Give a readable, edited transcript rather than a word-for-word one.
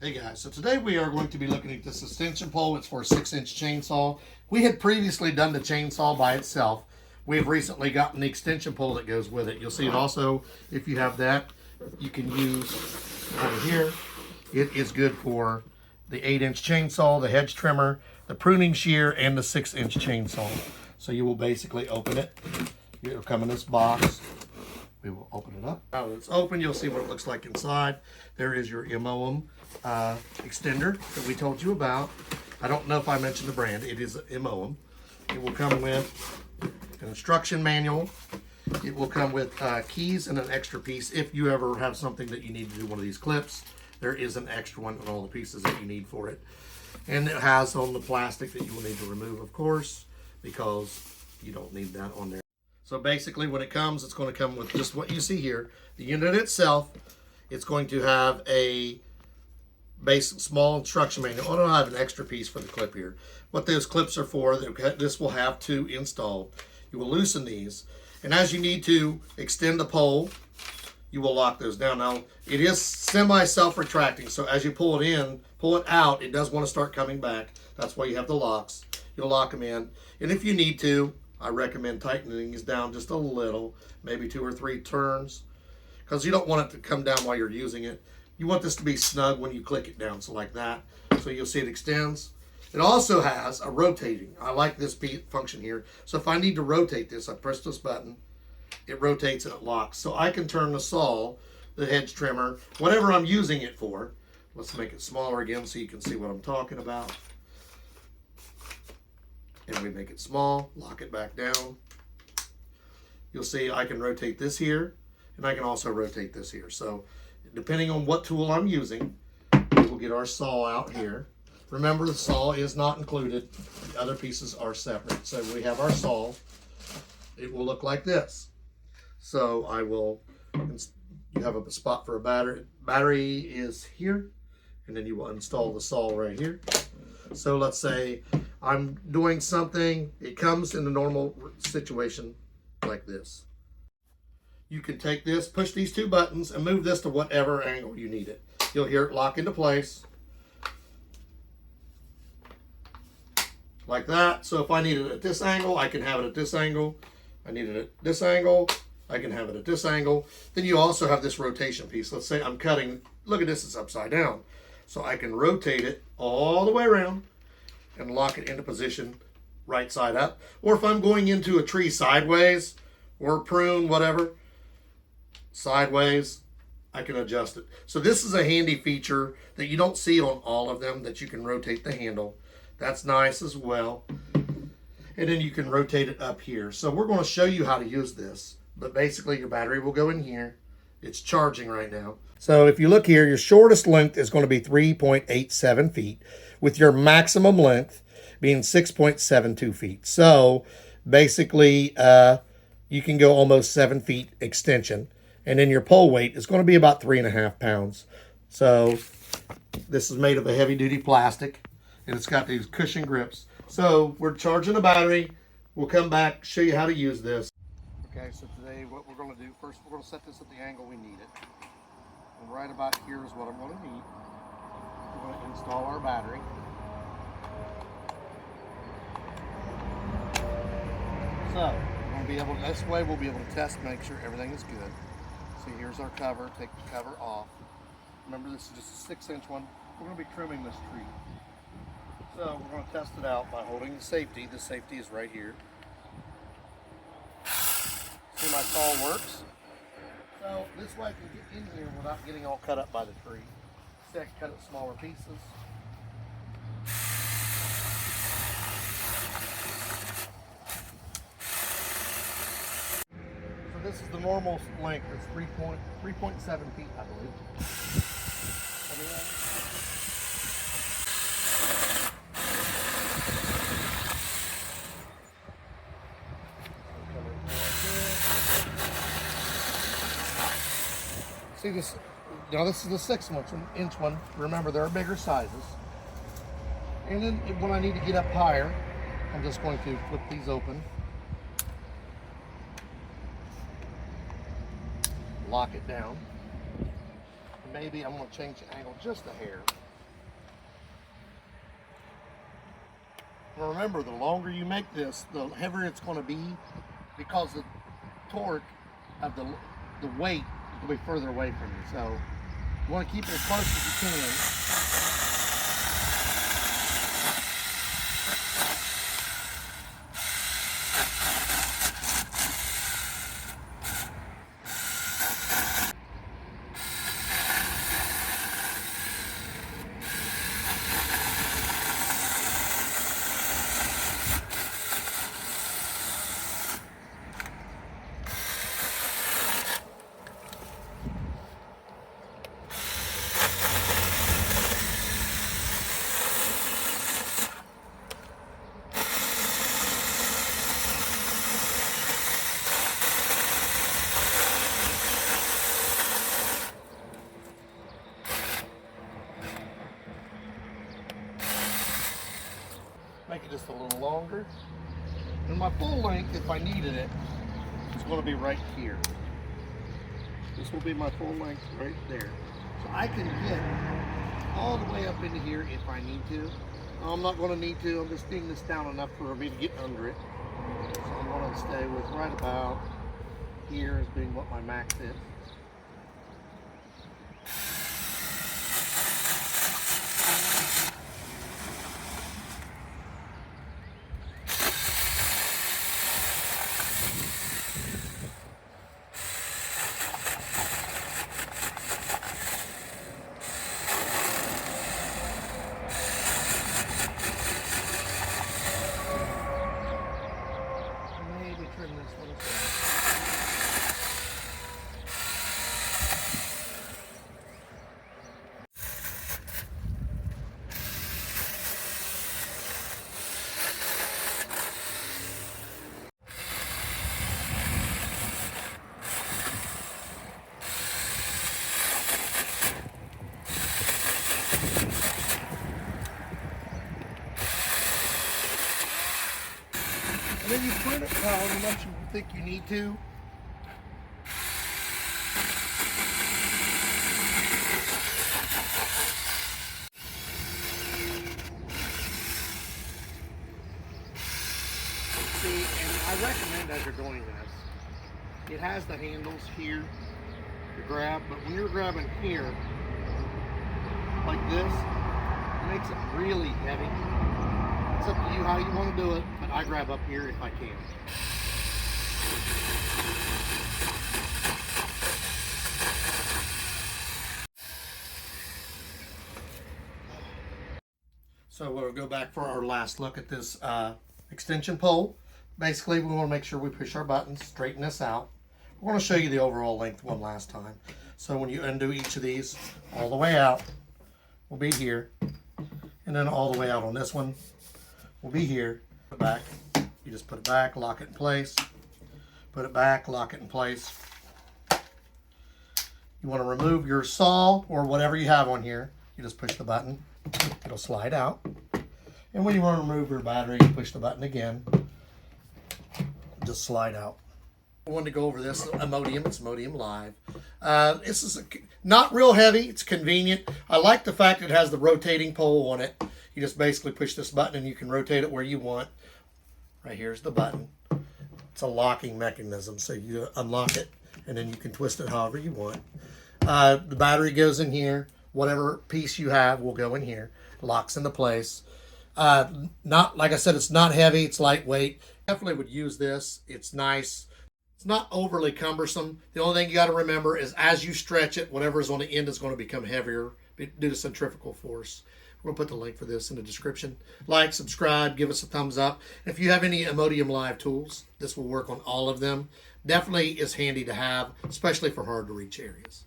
Hey guys, so today we are going to be looking at this extension pole. It's for a 6-inch chainsaw. We had previously done the chainsaw by itself. We have recently gotten the extension pole that goes with it. You'll see it also, if you have that, you can use over here. It is good for the 8-inch chainsaw, the hedge trimmer, the pruning shear, and the 6-inch chainsaw. So you will basically open it. It'll come in this box. We will open it up. Now that it's open, you'll see what it looks like inside. There is your IMOUMLIVE extender that we told you about. I don't know if I mentioned the brand. It is IMOUMLIVE. It will come with an instruction manual. It will come with keys and an extra piece. If you ever have something that you need to do one of these clips, there is an extra one and all the pieces that you need for it. And it has on the plastic that you will need to remove, of course, because you don't need that on there. So basically when it comes, it's going to come with just what you see here. The unit itself, it's going to have a basic small instruction manual. I don't have an extra piece for the clip here. What those clips are for, this will have to install. You will loosen these. And as you need to extend the pole, you will lock those down. Now, it is semi-self-retracting, so as you pull it in, pull it out, it does want to start coming back. That's why you have the locks. You'll lock them in. And if you need to, I recommend tightening these down just a little, maybe 2 or 3 turns, because you don't want it to come down while you're using it. You want this to be snug when you click it down, so like that. So you'll see it extends. It also has a rotating. I like this function here. So if I need to rotate this, I press this button, it rotates and it locks. So I can turn the saw, the hedge trimmer, whatever I'm using it for. Let's make it smaller again so you can see what I'm talking about. And we make it small, lock it back down. You'll see I can rotate this here, and I can also rotate this here. So depending on what tool I'm using, we'll get our saw out here. Remember, the saw is not included. The other pieces are separate. So we have our saw. It will look like this. So you have a spot for a battery. Battery is here, and then you will install the saw right here. So let's say I'm doing something, it comes in the normal situation like this. You can take this, push these 2 buttons, and move this to whatever angle you need it. You'll hear it lock into place. Like that. So if I need it at this angle, I can have it at this angle. I need it at this angle, I can have it at this angle. Then you also have this rotation piece. Let's say I'm cutting, look at this, it's upside down. So I can rotate it all the way around and lock it into position right side up. Or if I'm going into a tree sideways or prune, whatever, sideways, I can adjust it. So this is a handy feature that you don't see on all of them, that you can rotate the handle. That's nice as well. And then you can rotate it up here. So we're going to show you how to use this. But basically your battery will go in here. It's charging right now. So if you look here, your shortest length is going to be 3.87 feet, with your maximum length being 6.72 feet. So basically, you can go almost 7 feet extension. And then your pole weight is going to be about 3.5 pounds. So this is made of a heavy duty plastic, and it's got these cushion grips. So we're charging the battery. We'll come back, show you how to use this. Okay, so today what we're going to do, first we're going to set this at the angle we need it. And right about here is what I'm going to need. We're going to install our battery. So we're going to be able to, this way we'll be able to test, make sure everything is good. So here's our cover, take the cover off. Remember, this is just a 6-inch one. We're going to be trimming this tree. So we're going to test it out by holding the safety. The safety is right here. See, my saw works. So this way I can get in here without getting all cut up by the tree. See, I can cut it in smaller pieces. So this is the normal length. It's 3.7 feet, I believe. See this, now this is the 6-inch one. Remember, there are bigger sizes. And then when I need to get up higher, I'm just going to flip these open. Lock it down. Maybe I'm going to change the angle just a hair. Remember, the longer you make this, the heavier it's going to be, because the torque of the weight will be further away from you. So you want to keep it as close as you can. Make it just a little longer. And my full length, if I needed it, is going to be right here. This will be my full length right there. So I can get all the way up into here if I need to. I'm not going to need to. I'm just getting this down enough for me to get under it. So I'm going to stay with right about here as being what my max is. And then you prune it however much you think you need to. See, and I recommend as you're doing this, it has the handles here to grab, but when you're grabbing here, like this, it makes it really heavy. It's up to you how you want to do it, but I grab up here if I can. So we'll go back for our last look at this extension pole. Basically, we want to make sure we push our buttons, straighten this out. We're going to show you the overall length one last time. So when you undo each of these, all the way out will be here, and then all the way out on this one will be here. Put it back. You just put it back, lock it in place. Put it back, lock it in place. You want to remove your saw or whatever you have on here. You just push the button. It'll slide out. And when you want to remove your battery, you push the button again. Just slide out. I wanted to go over this IMOUMLIVE. It's IMOUMLIVE. This is not real heavy. It's convenient. I like the fact it has the rotating pole on it. You just basically push this button and you can rotate it where you want. Right here's the button. It's a locking mechanism, so you unlock it and then you can twist it however you want. The battery goes in here. Whatever piece you have will go in here. Locks into place. Not, like I said, it's not heavy. It's lightweight. Definitely would use this. It's nice. It's not overly cumbersome. The only thing you got to remember is as you stretch it, whatever is on the end is going to become heavier due to centrifugal force. We're going to put the link for this in the description. Like, subscribe, give us a thumbs up. If you have any IMOUMLIVE tools, this will work on all of them. Definitely is handy to have, especially for hard to reach areas.